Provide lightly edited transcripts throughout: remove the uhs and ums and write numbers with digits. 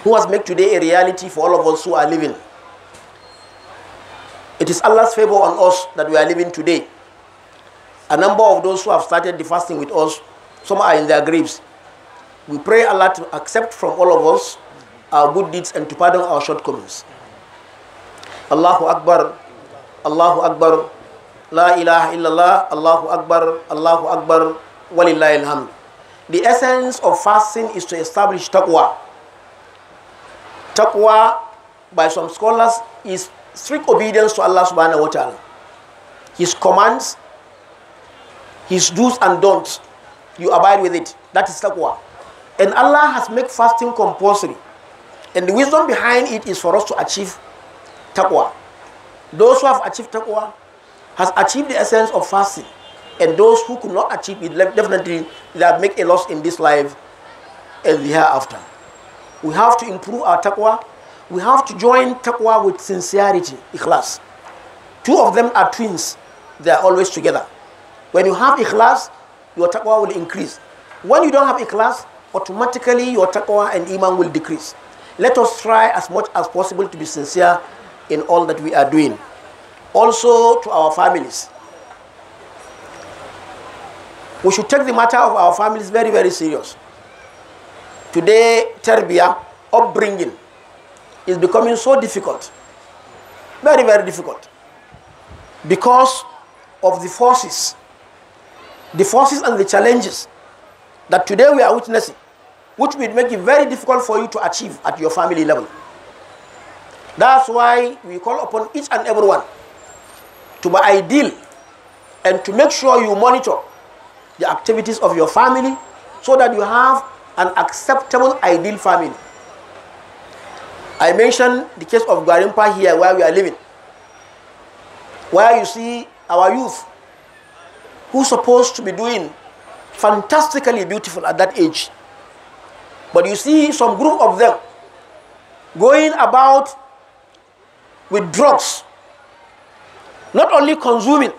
who has made today a reality for all of us who are living. It is Allah's favor on us that we are living today. A number of those who have started the fasting with us, some are in their graves. We pray Allah to accept from all of us our good deeds and to pardon our shortcomings. Allahu Akbar, Allahu Akbar, La ilaha illallah, Allahu Akbar, walillahi alhamd. The essence of fasting is to establish taqwa. Taqwa, by some scholars, is strict obedience to Allah subhanahu wa ta'ala. His commands, His do's and don'ts, you abide with it. That is taqwa. And Allah has made fasting compulsory. And the wisdom behind it is for us to achieve taqwa. Those who have achieved taqwa has achieved the essence of fasting. And those who could not achieve it, definitely they have made a loss in this life and the hereafter. We have to improve our taqwa. We have to join taqwa with sincerity, ikhlas. Two of them are twins. They are always together. When you have ikhlas, your taqwa will increase. When you don't have ikhlas, automatically your taqwa and iman will decrease. Let us try as much as possible to be sincere in all that we are doing. Also to our families. We should take the matter of our families very, very serious. Today, tarbiyah, upbringing, is becoming so difficult. Very, very difficult. Because of the forces and the challenges that today we are witnessing, which will make it very difficult for you to achieve at your family level. That's why we call upon each and everyone to be ideal and to make sure you monitor the activities of your family so that you have an acceptable, ideal family. I mentioned the case of Gwarinpa here where we are living, where you see our youth who are supposed to be doing fantastically beautiful at that age. But you see some group of them going about with drugs, not only consuming,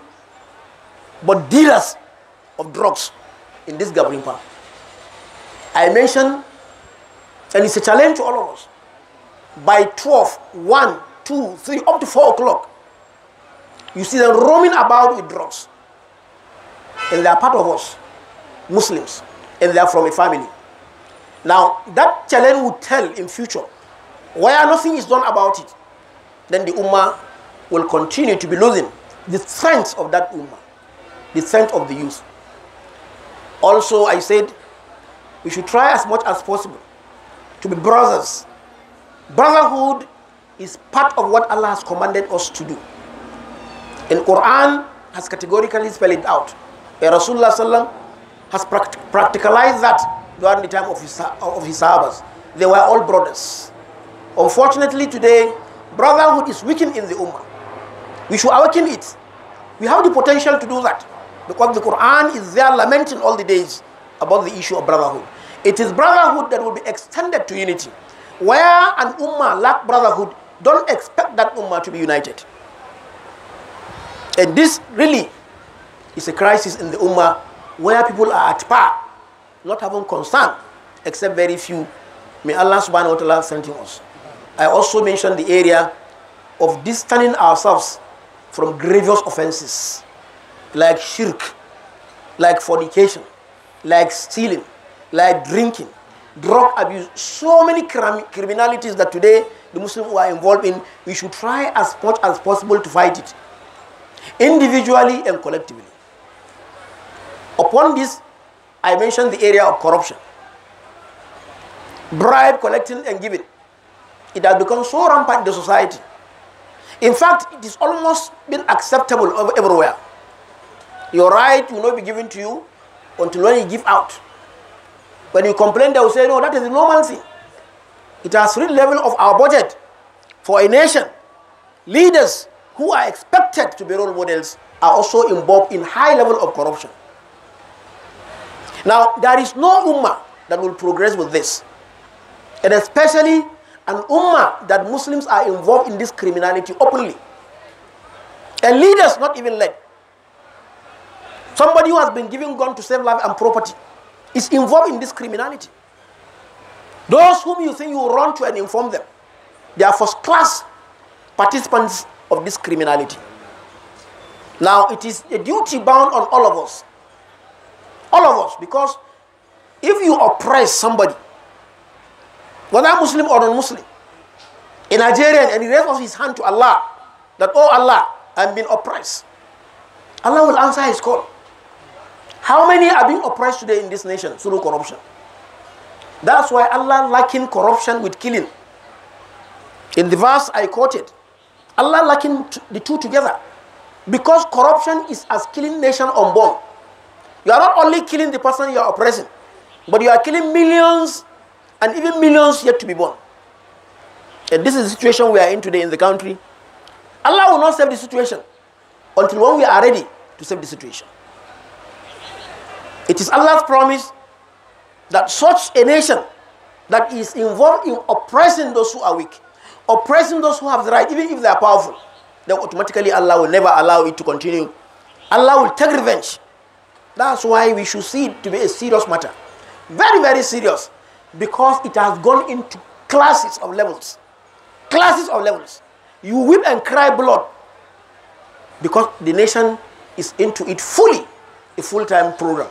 but dealers of drugs in this Gwarinpa. I mentioned, and it's a challenge to all of us, by 12, 1, 2, 3, up to 4 o'clock, you see them roaming about with drugs. And they are part of us, Muslims, and they are from a family. Now, that challenge would tell in future, where nothing is done about it, then the Ummah will continue to be losing the strength of that Ummah, the strength of the youth. Also, I said, we should try as much as possible to be brothers. Brotherhood is part of what Allah has commanded us to do. And Quran has categorically spelled it out. Rasulullah sallam has practicalized that during the time of his Sahabas. They were all brothers. Unfortunately today, brotherhood is weakened in the Ummah. We should awaken it. We have the potential to do that, because the Quran is there lamenting all the days about the issue of brotherhood. It is brotherhood that will be extended to unity. Where an Ummah lacks brotherhood, don't expect that Ummah to be united. And this really is a crisis in the Ummah, where people are at par, not having concern, except very few. May Allah subhanahu wa ta'ala strengthen us. I also mentioned the area of distancing ourselves from grievous offenses, like shirk, like fornication, like stealing, like drinking, drug abuse, so many criminalities that today the Muslims are involved in. We should try as much as possible to fight it, individually and collectively. Upon this, I mentioned the area of corruption. Bribe, collecting and giving. It has become so rampant in the society. In fact, it is almost been acceptable everywhere. Your right will not be given to you until when you give out. When you complain, they will say, no, that is the normal thing. It has reached the level of our budget for a nation. Leaders who are expected to be role models are also involved in high level of corruption. Now, there is no ummah that will progress with this. And especially an ummah that Muslims are involved in this criminality openly. And leaders not even led. Somebody who has been given gun to save life and property is involved in this criminality. Those whom you think you will run to and inform them, they are first class participants of this criminality. Now, it is a duty bound on all of us. All of us, because if you oppress somebody, whether Muslim or non-Muslim, a Nigerian, and he raises his hand to Allah, that, oh Allah, I'm being oppressed, Allah will answer his call. How many are being oppressed today in this nation through corruption? That's why Allah likened corruption with killing. In the verse I quoted, Allah likened the two together. Because corruption is as killing nation unborn. You are not only killing the person you are oppressing, but you are killing millions and even millions yet to be born. And this is the situation we are in today in the country. Allah will not save the situation until when we are ready to save the situation. It is Allah's promise that such a nation that is involved in oppressing those who are weak, oppressing those who have the right, even if they are powerful, then automatically Allah will never allow it to continue. Allah will take revenge. That's why we should see it to be a serious matter. Very, very serious. Because it has gone into classes of levels. Classes of levels. You weep and cry blood. Because the nation is into it fully. A full-time program.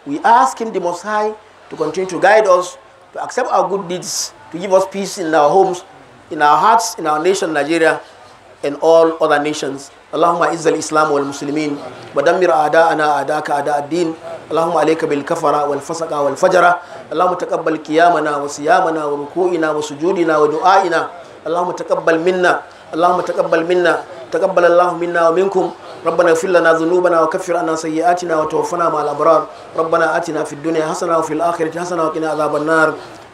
We ask Him, the Most High, to continue to guide us, to accept our good deeds, to give us peace in our homes, in our hearts, in our nation, Nigeria, and all other nations. Allahumma izzal Islam wal Muslimin wa dammir a'da'ana a'da'aka a'da'ad-din. Allahumma alayka bil kafara wal fasaqa wal fajara. Allahumma taqabbal qiyamana wa siyamana wa ruku'ina wa sujudina wa du'aina. Allahumma taqabbal minna. Allahumma taqabbal minna. Taqabbal Allahu minna wa minkum. ربنا اغفر لنا ذنوبنا وكفر عنا سيئاتنا وتوفنا مع الأبرار ربنا آتنا في الدنيا حسنة وفي الآخرة حسنة وقنا عذاب النار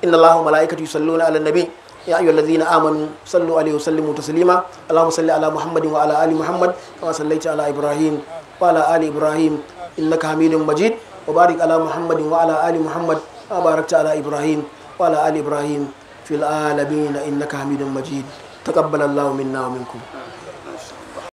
إن الله وملائكته يصلون على النبي يا أيها الذين آمنوا صلوا عليه وسلموا تسليما اللهم صل على محمد وعلى آل محمد كما صليت على إبراهيم وعلى آل إبراهيم إنك حميد مجيد وبارك على محمد وعلى آل محمد كما باركت على إبراهيم وعلى آل إبراهيم في العالمين إنك حميد مجيد تقبل الله منا ومنكم